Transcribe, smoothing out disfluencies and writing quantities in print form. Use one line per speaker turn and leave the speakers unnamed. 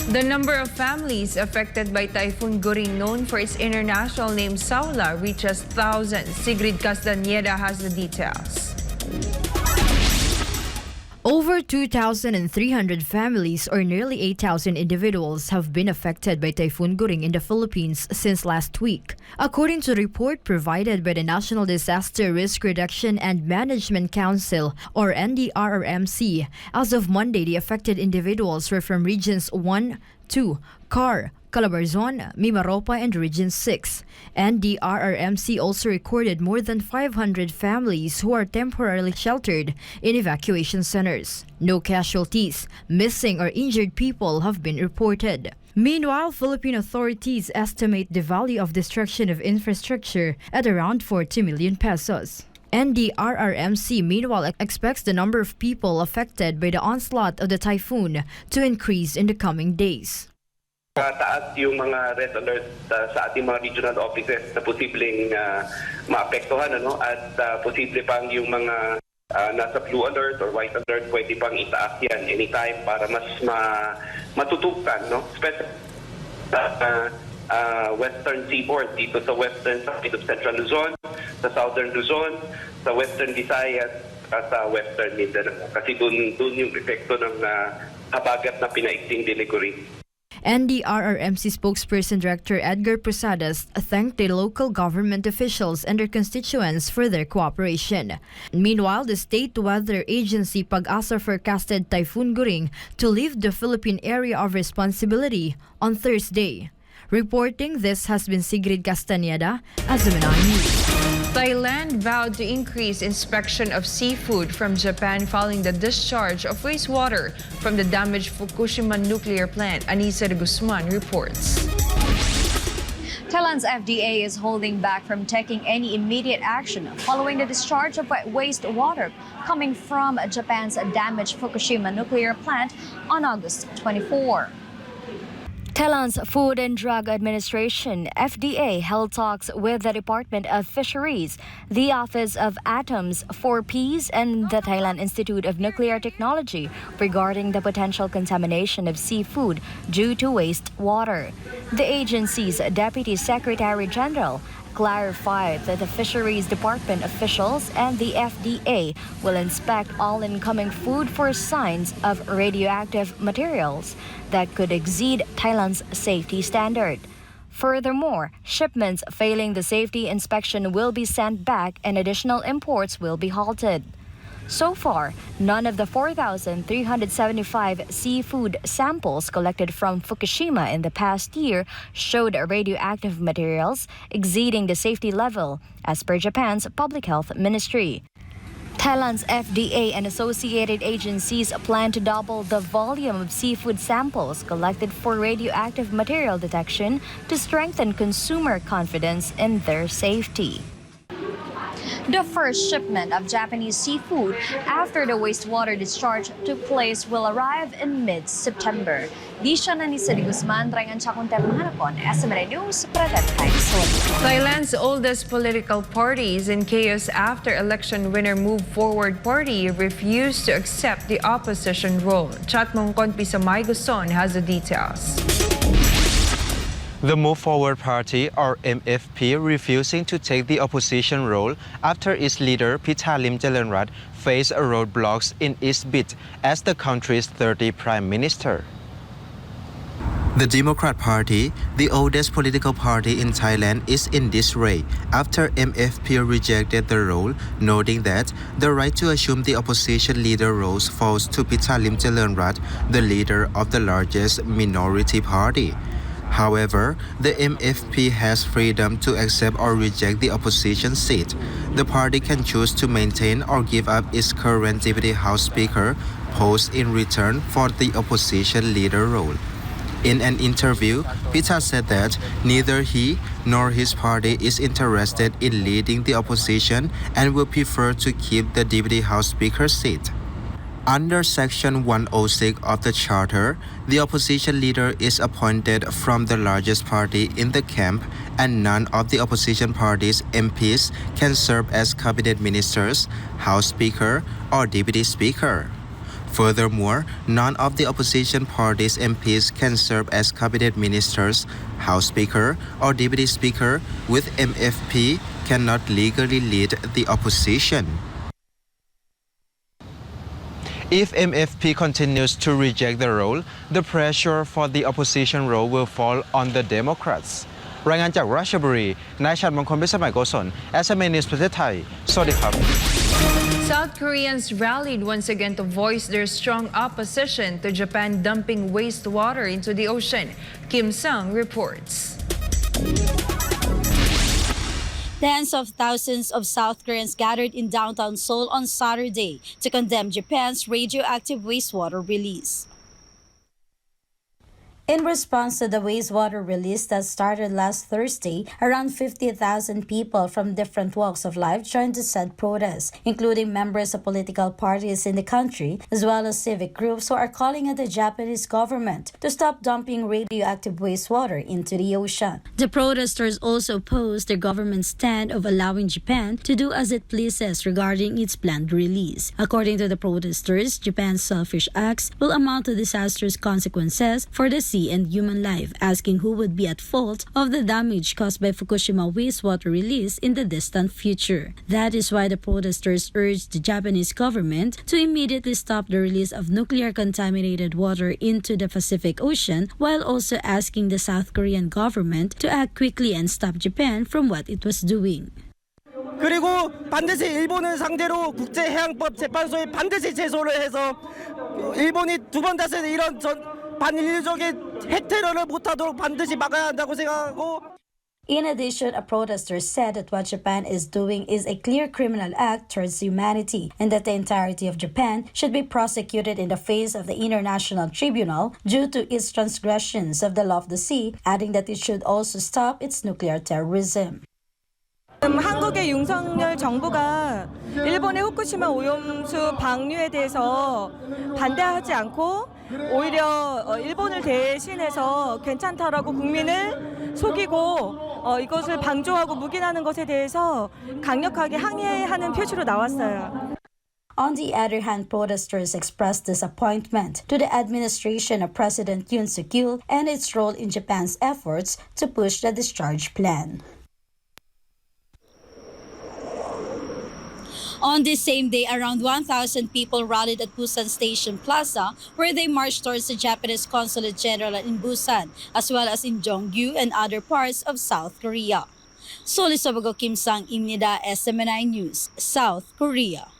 The number of families affected by Typhoon Goring, known for its international name Saola, reaches thousands. Sigrid Castañeda has the details.
Over 2,300 families, or nearly 8,000 individuals, have been affected by Typhoon Goring in the Philippines since last week. According to a report provided by the National Disaster Risk Reduction and Management Council, or NDRRMC, as of Monday, the affected individuals were from Regions 1, 2, Car, Calabarzon, Mimaropa, and Region 6. NDRRMC also recorded more than 500 families who are temporarily sheltered in evacuation centers. No casualties, missing, or injured people have been reported. Meanwhile, Philippine authorities estimate the value of destruction of infrastructure at around 40 million pesos. NDRRMC meanwhile expects the number of people affected by the onslaught of the typhoon to increase in the coming days.
Taas yung mga red alert sa ating mga regional offices na posibleng maapektuhan at posible pang yung mga nasa blue alert or white alert pwede pang itaas yan anytime para mas matutukan especially western seaboard dito sa western side of Central Luzon, sa southern Luzon, sa western Visayas at sa western Mindanao kasi doon yung epekto ng habagat na pinaikting delivery.
NDRRMC spokesperson Director Edgar Posadas thanked the local government officials and their constituents for their cooperation. Meanwhile, the state weather agency Pag-asa forecasted Typhoon Goring to leave the Philippine area of responsibility on Thursday. Reporting this has been Sigrid Castañeda, Azumina News.
Thailand vowed to increase inspection of seafood from Japan following the discharge of wastewater from the damaged Fukushima nuclear plant. Anissa de Guzman reports.
Thailand's FDA is holding back from taking any immediate action following the discharge of wastewater coming from Japan's damaged Fukushima nuclear plant on August 24. Thailand's Food and Drug Administration, FDA, held talks with the Department of Fisheries, the Office of Atoms for Peace, and the Thailand Institute of Nuclear Technology regarding the potential contamination of seafood due to wastewater. The agency's Deputy Secretary General clarified that the Fisheries Department officials and the FDA will inspect all incoming food for signs of radioactive materials that could exceed Thailand's safety standard. Furthermore, shipments failing the safety inspection will be sent back and additional imports will be halted. So far, none of the 4,375 seafood samples collected from Fukushima in the past year showed radioactive materials exceeding the safety level, as per Japan's Public Health Ministry. Thailand's FDA and associated agencies plan to double the volume of seafood samples collected for radioactive material detection to strengthen consumer confidence in their safety. The first shipment of Japanese seafood after the wastewater discharge took place will arrive in mid-September. Disha na ni Sidi Guzman, Rangan Chakon Tepanganapon, SMNA News, Pragat Kaison.
Thailand's oldest political party is in chaos after election winner Move Forward Party refused to accept the opposition role. Chatmong Pisamay Guson has the details.
The Move Forward Party, or MFP, refusing to take the opposition role after its leader Pitalim Jalanrat faced roadblocks in its bid as the country's 30th Prime Minister.
The Democrat Party, the oldest political party in Thailand, is in disarray after MFP rejected the role, noting that the right to assume the opposition leader roles falls to Pitalim Jalanrat, the leader of the largest minority party. However, the MFP has freedom to accept or reject the opposition seat. The party can choose to maintain or give up its current Deputy House Speaker post in return for the opposition leader role. In an interview, Pita said that neither he nor his party is interested in leading the opposition and will prefer to keep the Deputy House Speaker seat. Under Section 106 of the Charter, the opposition leader is appointed from the largest party in the camp, and none of the opposition party's MPs can serve as cabinet ministers, House Speaker, or Deputy Speaker. Furthermore, none of the opposition party's MPs can serve as cabinet ministers, House Speaker, or Deputy Speaker, with MFP cannot legally lead the opposition.
If MFP continues to reject the role, the pressure for the opposition role will fall on the Democrats. รายงานจากราชบุรี นายชัดมงคลพิสมัยโกศล SMA News ประเทศไทย สวัสดีครับ
South Koreans rallied once again to voice their strong opposition to Japan dumping wastewater into the ocean. Kim Sung reports.
Tens of thousands of South Koreans gathered in downtown Seoul on Saturday to condemn Japan's radioactive wastewater release. In response to the wastewater release that started last Thursday, around 50,000 people from different walks of life joined the said protests, including members of political parties in the country, as well as civic groups who are calling on the Japanese government to stop dumping radioactive wastewater into the ocean. The protesters also opposed the government's stand of allowing Japan to do as it pleases regarding its planned release. According to the protesters, Japan's selfish acts will amount to disastrous consequences for the sea and human life, asking who would be at fault of the damage caused by Fukushima wastewater release in the distant future. That is why the protesters urged the Japanese government to immediately stop the release of nuclear contaminated water into the Pacific Ocean, while also asking the South Korean government to act quickly and stop Japan from what it was doing.
그리고 반드시 일본을 상대로 국제해양법 재판소에 반드시 제소를 해서 일본이 두 번 다시 이런 반인류적인 핵테러를 못하도록 반드시 막아야 한다고 생각하고.
In addition, a protester said that what Japan is doing is a clear criminal act towards humanity and that the entirety of Japan should be prosecuted in the face of the International Tribunal due to its transgressions of the law of the sea, adding that it should also stop its nuclear terrorism.
한국의 윤석열 정부가 일본의 후쿠시마 오염수 방류에 대해서 반대하지 않고 오히려 일본을 대신해서 괜찮다라고 국민을 속이고 이것을 방조하고 묵인하는 것에 대해서 강력하게 항의하는 표시로 나왔어요.
On the other hand, protesters expressed disappointment to the administration of President Yoon Suk-yeol and its role in Japan's efforts to push the discharge plan. On this same day, around 1,000 people rallied at Busan Station Plaza, where they marched towards the Japanese Consulate General in Busan, as well as in Gyeongju and other parts of South Korea. Solisabago Kim Sang-imnida, SMNI News, South Korea.